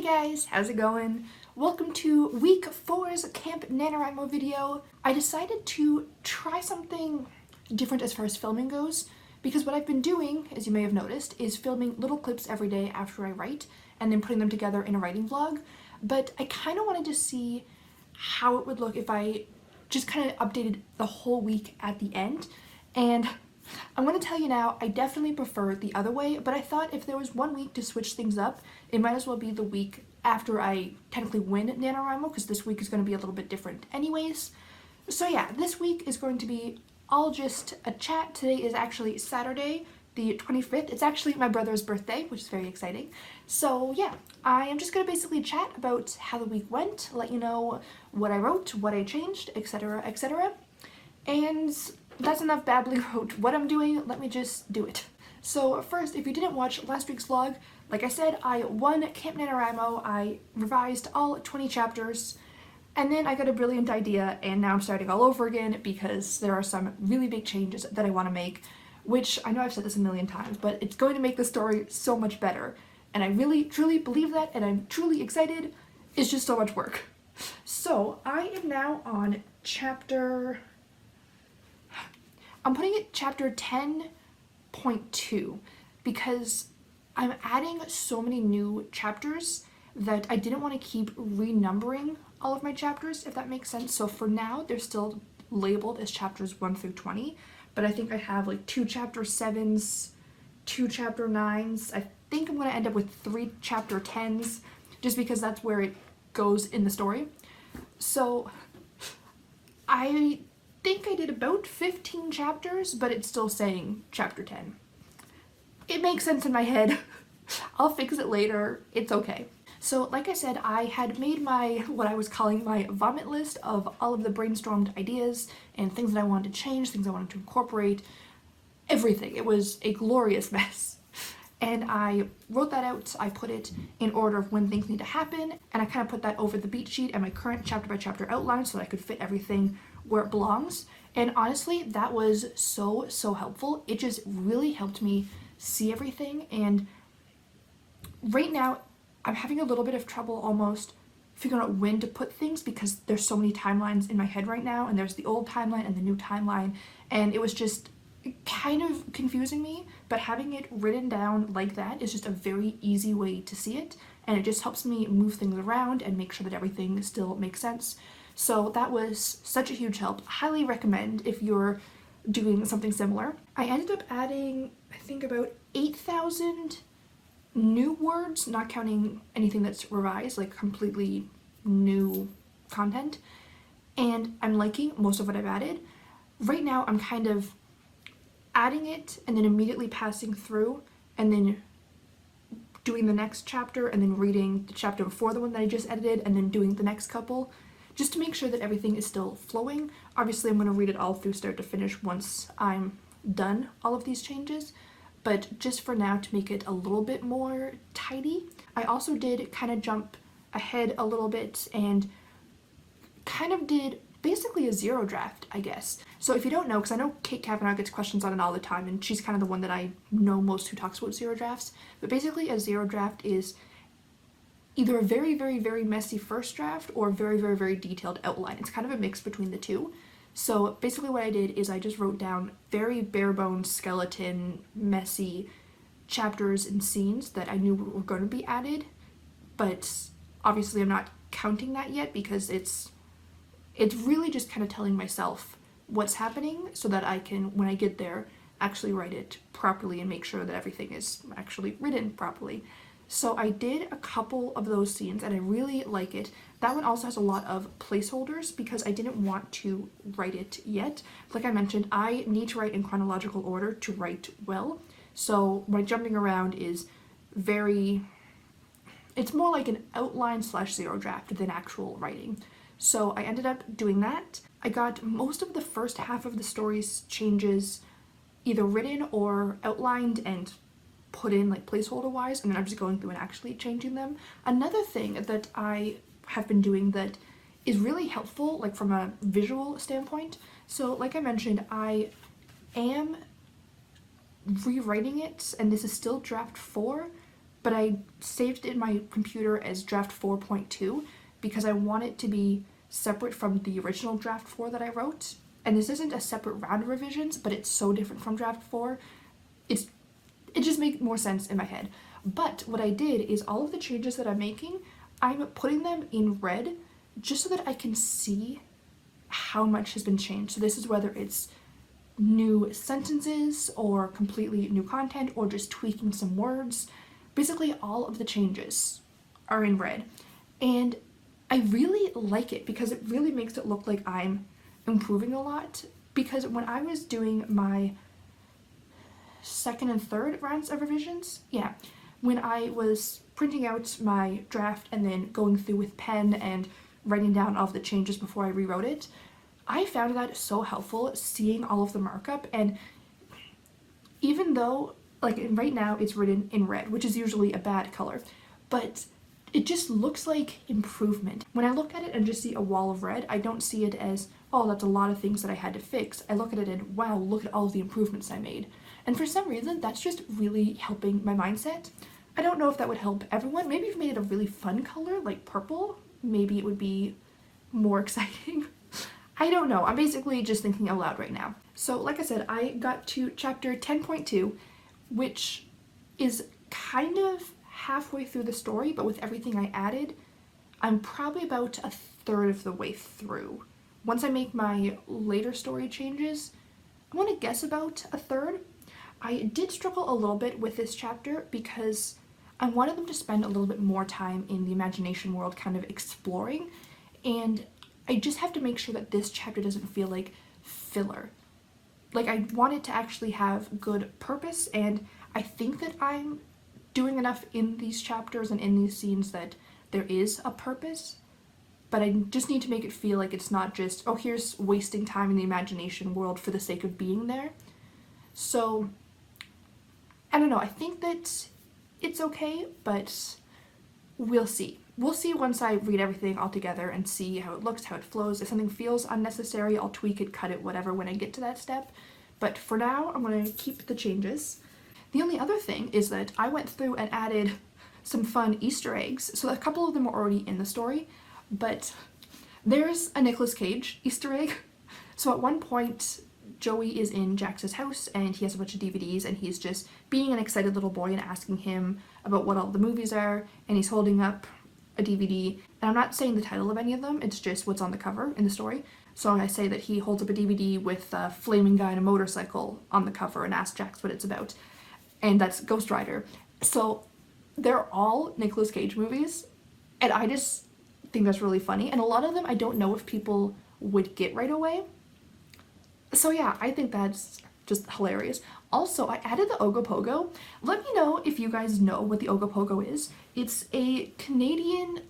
guys, how's it going? Welcome to week 4's Camp Nanowrimo video. I decided to try something different as far as filming goes because what I've been doing, as you may have noticed, is filming little clips every day after I write and then putting them together in a writing vlog. But I kind of wanted to see how it would look if I just kind of updated the whole week at the end. And I'm going to tell you now, I definitely prefer the other way, but I thought if there was one week to switch things up, it might as well be the week after I technically win NaNoWriMo, because this week is going to be a little bit different anyways. So yeah, this week is going to be all just a chat. Today is actually Saturday, the 25th. It's actually my brother's birthday, which is very exciting. So yeah, I am just going to basically chat about how the week went, let you know what I wrote, what I changed, etc., etc. And that's enough babbling about what I'm doing, let me just do it. So first, if you didn't watch last week's vlog, like I said, I won Camp Nanowrimo, I revised all 20 chapters, and then I got a brilliant idea, and now I'm starting all over again because there are some really big changes that I want to make, which I know I've said this a million times, but it's going to make the story so much better. And I really, truly believe that, and I'm truly excited. It's just so much work. So I am now on chapter... I'm putting it chapter 10.2 because I'm adding so many new chapters that I didn't want to keep renumbering all of my chapters, if that makes sense. So for now, they're still labeled as chapters 1 through 20, but I think I have like 2 chapter 7s, 2 chapter 9s. I think I'm going to end up with 3 chapter 10s just because that's where it goes in the story. So I think I did about 15 chapters, but it's still saying chapter 10. It makes sense in my head. I'll fix it later. It's okay. So like I said, I had made my, what I was calling my vomit list of all of the brainstormed ideas and things that I wanted to change, things I wanted to incorporate, everything. It was a glorious mess. And I wrote that out, I put it in order of when things need to happen, and I kind of put that over the beat sheet and my current chapter by chapter outline so that I could fit everything where it belongs. And honestly, that was so helpful. It just really helped me see everything, and right now I'm having a little bit of trouble almost figuring out when to put things because there's so many timelines in my head right now, and there's the old timeline and the new timeline, and it was just kind of confusing me, but having it written down like that is just a very easy way to see it, and it just helps me move things around and make sure that everything still makes sense. So that was such a huge help. Highly recommend if you're doing something similar. I ended up adding, I think, about 8,000 new words, not counting anything that's revised, like completely new content, and I'm liking most of what I've added. Right now I'm kind of adding it and then immediately passing through and then doing the next chapter and then reading the chapter before the one that I just edited and then doing the next couple, just to make sure that everything is still flowing. Obviously I'm going to read it all through start to finish once I'm done all of these changes, but just for now to make it a little bit more tidy. I also did kind of jump ahead a little bit and kind of did basically a zero draft, I guess. So if you don't know, because I know Kate Kavanaugh gets questions on it all the time, and she's kind of the one that I know most who talks about zero drafts, but basically a zero draft is either a very messy first draft or a very detailed outline. It's kind of a mix between the two. So basically what I did is I just wrote down very bare bones, skeleton, messy chapters and scenes that I knew were going to be added, but obviously I'm not counting that yet because it's really just kind of telling myself what's happening so that I can, when I get there, actually write it properly and make sure that everything is actually written properly. So I did a couple of those scenes and I really like it. That one also has a lot of placeholders because I didn't want to write it yet. Like I mentioned, I need to write in chronological order to write well. So my jumping around is it's more like an outline / zero draft than actual writing. So I ended up doing that. I got most of the first half of the story's changes either written or outlined and put in like placeholder wise, and then I'm just going through and actually changing them. Another thing that I have been doing that is really helpful, like from a visual standpoint. So like I mentioned, I am rewriting it, and this is still draft 4, but I saved it in my computer as draft 4.2 because I want it to be separate from the original draft 4 that I wrote. And this isn't a separate round of revisions, but it's so different from draft 4. It just makes more sense in my head. But what I did is all of the changes that I'm making, I'm putting them in red just so that I can see how much has been changed. So this is whether it's new sentences or completely new content or just tweaking some words. Basically all of the changes are in red. And I really like it because it really makes it look like I'm improving a lot. Because when I was doing my second and third rounds of revisions, when I was printing out my draft and then going through with pen and writing down all of the changes before I rewrote it, I found that so helpful seeing all of the markup. And even though like right now it's written in red, which is usually a bad color, but it just looks like improvement. When I look at it and just see a wall of red, I don't see it as, oh, that's a lot of things that I had to fix. I look at it and, wow, look at all of the improvements I made. And for some reason, that's just really helping my mindset. I don't know if that would help everyone. Maybe if you made it a really fun color, like purple, maybe it would be more exciting. I don't know. I'm basically just thinking out loud right now. So like I said, I got to chapter 10.2, which is kind of halfway through the story, but with everything I added, I'm probably about a third of the way through. Once I make my later story changes, I want to guess about a third. I did struggle a little bit with this chapter because I wanted them to spend a little bit more time in the imagination world kind of exploring, and I just have to make sure that this chapter doesn't feel like filler. Like, I want it to actually have good purpose, and I think that I'm doing enough in these chapters and in these scenes that there is a purpose, but I just need to make it feel like it's not just, oh, here's wasting time in the imagination world for the sake of being there. So, I don't know, I think that it's okay, but we'll see. We'll see once I read everything all together and see how it looks, how it flows. If something feels unnecessary, I'll tweak it, cut it, whatever, when I get to that step. But for now, I'm going to keep the changes. The only other thing is that I went through and added some fun Easter eggs. So a couple of them are already in the story, but there's a Nicolas Cage Easter egg. So at one point, Joey is in Jax's house and he has a bunch of DVDs and he's just being an excited little boy and asking him about what all the movies are, and he's holding up a DVD. And I'm not saying the title of any of them, it's just what's on the cover in the story. So I say that he holds up a DVD with a flaming guy on a motorcycle on the cover and asks Jax what it's about. And that's Ghost Rider. So they're all Nicolas Cage movies, and I just think that's really funny. And a lot of them I don't know if people would get right away. So yeah, I think that's just hilarious. Also, I added the Ogopogo. Let me know if you guys know what the Ogopogo is. It's a Canadian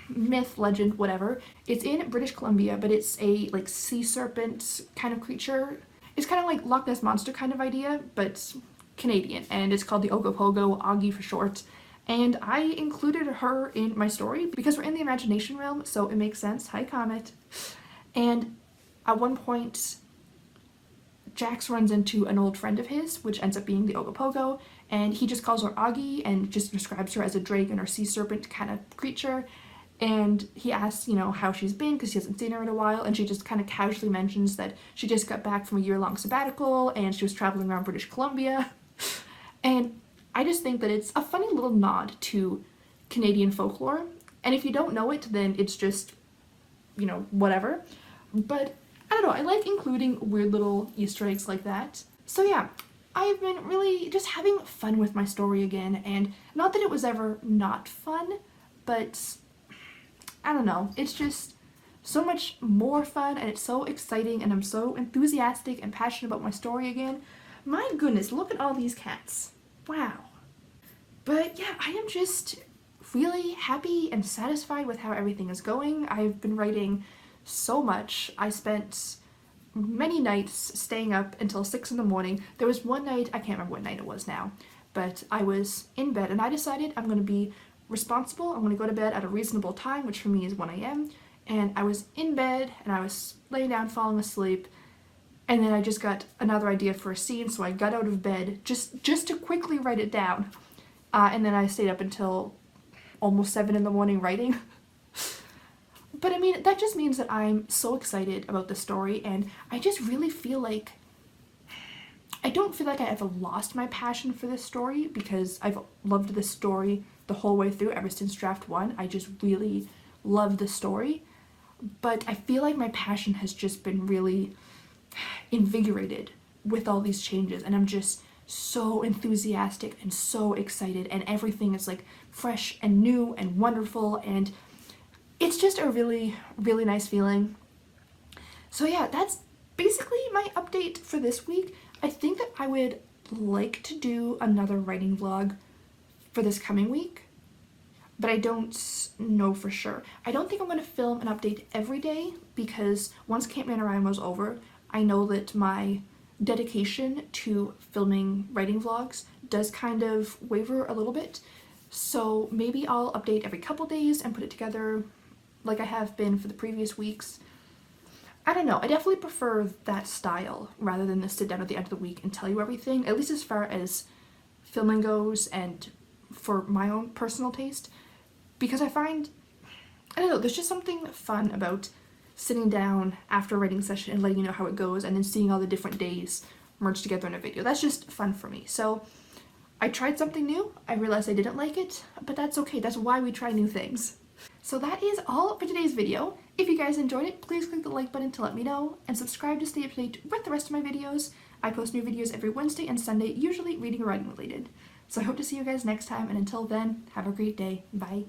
myth, legend, whatever. It's in British Columbia, but it's a like sea serpent kind of creature. It's kind of like Loch Ness Monster kind of idea, but Canadian, and it's called the Ogopogo, Augie for short. And I included her in my story because we're in the imagination realm, so it makes sense. Hi, Comet. And at one point, Jax runs into an old friend of his, which ends up being the Ogopogo, and he just calls her Augie and just describes her as a dragon or sea serpent kind of creature. And he asks, you know, how she's been because he hasn't seen her in a while, and she just kind of casually mentions that she just got back from a year-long sabbatical and she was traveling around British Columbia. And I just think that it's a funny little nod to Canadian folklore. And if you don't know it, then it's just, you know, whatever. But I don't know, I like including weird little Easter eggs like that. So yeah, I've been really just having fun with my story again, and not that it was ever not fun, but I don't know, it's just so much more fun and it's so exciting and I'm so enthusiastic and passionate about my story again. My goodness, look at all these cats. Wow. But yeah, I am just really happy and satisfied with how everything is going. I've been writing so much. I spent many nights staying up until 6 in the morning. There was one night, I can't remember what night it was now, but I was in bed and I decided I'm going to be responsible. I'm going to go to bed at a reasonable time, which for me is 1 a.m. And I was in bed and I was laying down falling asleep, and then I just got another idea for a scene, so I got out of bed just to quickly write it down. and then I stayed up until almost 7 in the morning writing. But I mean, that just means that I'm so excited about the story, and I just really feel like I don't feel like I ever lost my passion for this story, because I've loved this story the whole way through ever since draft 1. I just really love the story, but I feel like my passion has just been really invigorated with all these changes, and I'm just so enthusiastic and so excited, and everything is like fresh and new and wonderful, and it's just a really, really nice feeling. So yeah, that's basically my update for this week. I think that I would like to do another writing vlog for this coming week, but I don't know for sure. I don't think I'm going to film an update every day, because once Camp Nanowrimo is over, I know that my dedication to filming writing vlogs does kind of waver a little bit. So maybe I'll update every couple days and put it together like I have been for the previous weeks. I don't know, I definitely prefer that style rather than just sit down at the end of the week and tell you everything, at least as far as filming goes and for my own personal taste, because I find, I don't know, there's just something fun about sitting down after a writing session and letting you know how it goes, and then seeing all the different days merged together in a video. That's just fun for me. So I tried something new, I realized I didn't like it, but that's okay, that's why we try new things. So that is all for today's video. If you guys enjoyed it, please click the like button to let me know, and subscribe to stay up to date with the rest of my videos. I post new videos every Wednesday and Sunday, usually reading or writing related. So I hope to see you guys next time, and until then, have a great day. Bye.